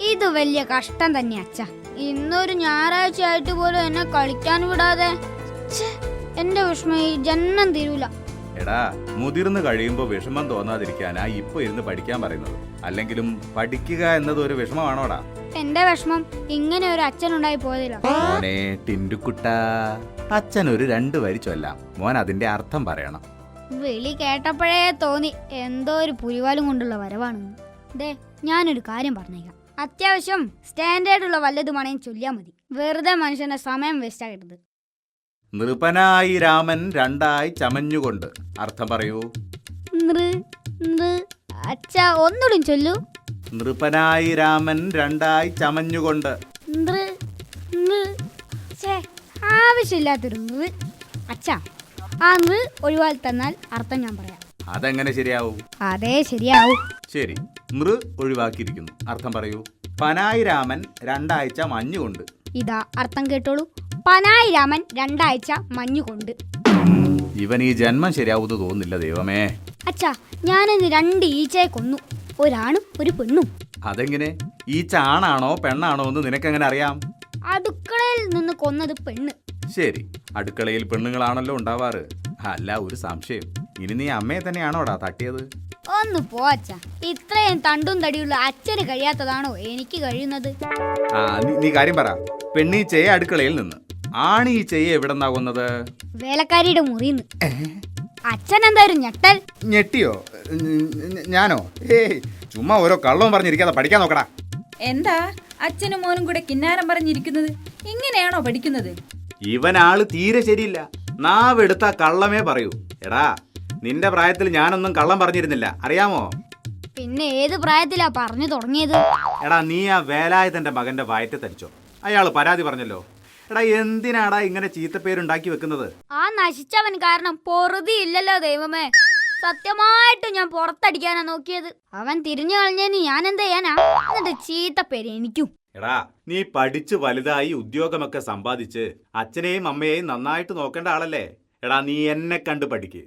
ഇത് വലിയ കഷ്ടം തന്നെ അച്ഛ. ഇന്നൊരു ഞായറാഴ്ച ആയിട്ട് പോലും എന്നെ കളിക്കാൻ വിടാതെ. എന്റെ വിഷമം ഈ ജന്മം തീരൂല. എടാ, മുതിർന്നു കഴിയുമ്പോ വിഷമം തോന്നാതിരിക്കാനാ ഇപ്പൊ ഇരുന്ന് പഠിക്കാൻ പറയുന്നത്. അല്ലെങ്കിലും പഠിക്കുക എന്നത് ഒരു വിഷമമാണോടാ? എന്റെ വിഷമം ഇങ്ങനെ ഒരു അച്ഛനുണ്ടായി പോയതില്ല. മോനെ ടിൻഡുക്കുട്ട, അച്ഛൻ ഒരു 2 വരി ചൊല്ലാം. മോൻ അതിന്റെ അർത്ഥം പറയണം. വിളി കേട്ടപ്പോഴേ തോന്നി എന്തോ ഒരു പുലിവാലും കൊണ്ടുള്ള വരവാണെന്ന്. ദേ, ഞാനൊരു കാര്യം പറഞ്ഞേക്കാം. അത്യാവശ്യം സ്റ്റാൻഡേർഡുള്ള വല്ലതുമാണെങ്കിൽ ചൊല്ലിയാൽ മതി. വെറുതെ മനുഷ്യന്റെ സമയം വേസ്റ്റ് ആകരുത്. നൃപനായി രാമൻ 2 ചമഞ്ഞുകൊണ്ട്. അർത്ഥം പറയൂ. അച്ഛാ, ഒന്നുകൂടി ചൊല്ലൂ. നൃപനായി രാമൻ 2 ചമഞ്ഞുകൊണ്ട്. ആവശ്യമില്ലാത്തൊരു നൃ. അച്ഛാ, ആ നൃ ഒഴിവാൽ തന്നാൽ അർത്ഥം ഞാൻ പറയാം. അതെങ്ങനെ ശരിയാവൂ? അതേ ശരിയാവൂ. ശരി, നൃ ഒഴിവാക്കിയിരിക്കുന്നു. അർത്ഥം പറയൂ. പനായി രാമൻ 2 മഞ്ഞുകൊണ്ട്. ഇതാ അർത്ഥം കേട്ടോളൂ. പനായി രാമൻ 2 മഞ്ഞുകൊണ്ട്. ഇവൻ ഈ ജന്മം ശരിയാവൂന്ന് തോന്നുന്നില്ല ദൈവമേ. അച്ഛാ, ഞാനിന്ന് 2 ഈച്ചയെ കൊന്നു. ഒരാണും ഒരു പെണ്ണും. അതെങ്ങനെ? ഈച്ച ആണാണോ പെണ്ണാണോ എന്ന് നിനക്കെങ്ങനെ അറിയാം? അടുക്കളയിൽ നിന്ന് കൊന്നത് പെണ്ണ്. ശരി, അടുക്കളയിൽ പെണ്ണുങ്ങളാണല്ലോ ഉണ്ടാവാറ്. അല്ല, ഒരു സംശയം. ഇനി നീ അമ്മയെ തന്നെയാണോടാ തട്ടിയത്? ഒന്ന് പോ അച്ഛാ. ഇത്രയും തണ്ടും തടിയുള്ള അച്ഛന് കഴിയാത്തതാണോ എനിക്ക് കഴിയുന്നത്? നീ കാര്യം പറ. പെണ്ണീച്ചയെ അടുക്കളയിൽ നിന്ന്, ആണീച്ചയെ എവിടെന്നാ കൊന്നത്? വേലക്കാരിയുടെ മുറിന്ന്. അച്ഛൻ എന്തായാലും ഞെട്ടൽ. ഞെട്ടിയോ? ഞാനോ? ചുമ്മാ ഓരോ കള്ളവും പറഞ്ഞിരിക്കാതെ പഠിക്കാൻ നോക്കടാ. എന്താ അച്ഛനും മോനും കൂടെ കിന്നാരം പറഞ്ഞിരിക്കുന്നത്? ഇങ്ങനെയാണോ പഠിക്കുന്നത്? ഇവനാള് തീരെ ശരിയില്ല. നാവെടുത്ത കള്ളമേ പറയൂ. എടാ, നിന്റെ പ്രായത്തിൽ ഞാനൊന്നും കള്ളം പറഞ്ഞിരുന്നില്ല, അറിയാമോ? പിന്നെ ഏത് പ്രായത്തിലാ പറഞ്ഞു തുടങ്ങിയത്? എടാ, നീ ആ വേലായുധന്റെ മകന്റെ വയറ്റ് തരിച്ചോ? അയാള് പരാതി പറഞ്ഞല്ലോ. എടാ, എന്തിനാടാ ഇങ്ങനെ ചീത്തപ്പേരുണ്ടാക്കി വെക്കുന്നത്? ആ നശിച്ചവൻ കാരണം പൊറുതി ഇല്ലല്ലോ ദൈവമേ. സത്യമായിട്ട് ഞാൻ പുറത്തടിക്കാനാ നോക്കിയത്. അവൻ തിരിഞ്ഞു കളഞ്ഞതിന് ഞാൻ എന്ത് ചെയ്യാനാ? എന്നിട്ട് ചീത്തപ്പേര് എനിക്കും. എടാ, നീ പഠിച്ച് വലുതായി ഉദ്യോഗമൊക്കെ സമ്പാദിച്ച് അച്ഛനെയും അമ്മയെയും നന്നായിട്ട് നോക്കേണ്ട ആളല്ലേ? എടാ, നീ എന്നെ കണ്ട് പഠിക്ക്.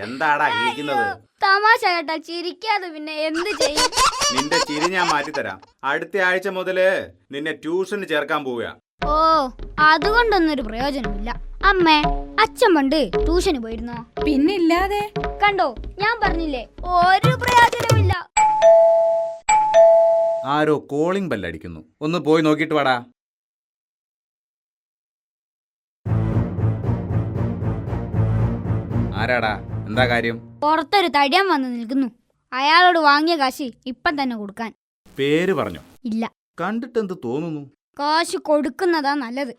എന്താടാ ഇരിക്കുന്നത്? തമാശ കേട്ടാ ചിരിക്കാതെ പിന്നെ എന്ത് ചെയ്യും? നിന്റെ ചിരി ഞാൻ മാറ്റിത്തരാം. അടുത്ത ആഴ്ച മുതല് നിന്നെ ട്യൂഷന് ചേർക്കാൻ പോവുക. ഓ, അതുകൊണ്ടൊന്നും ഒരു പ്രയോജനമില്ല. അമ്മേ, അച്ഛൻ പണ്ട് ട്യൂഷന് പോയിരുന്നോ? പിന്നില്ലാതെ. കണ്ടോ, ഞാൻ പറഞ്ഞില്ലേ, ഒരു പ്രയോജനമില്ല. ആരോ കോളിംഗ് ബെല്ലടിക്കുന്നു. ഒന്ന് പോയി നോക്കിയിട്ട് വാടാ. ആരാടാ? എന്താ കാര്യം? പുറത്തൊരു തടിയൻ വന്ന് നിൽക്കുന്നു. അയാളോട് വാങ്ങിയ കാശ് ഇപ്പം തന്നെ കൊടുക്കാൻ. പേര് പറഞ്ഞോ? ഇല്ല. കണ്ടിട്ട് എന്ത് തോന്നുന്നു? കാശ് കൊടുക്കുന്നതാ നല്ലത്.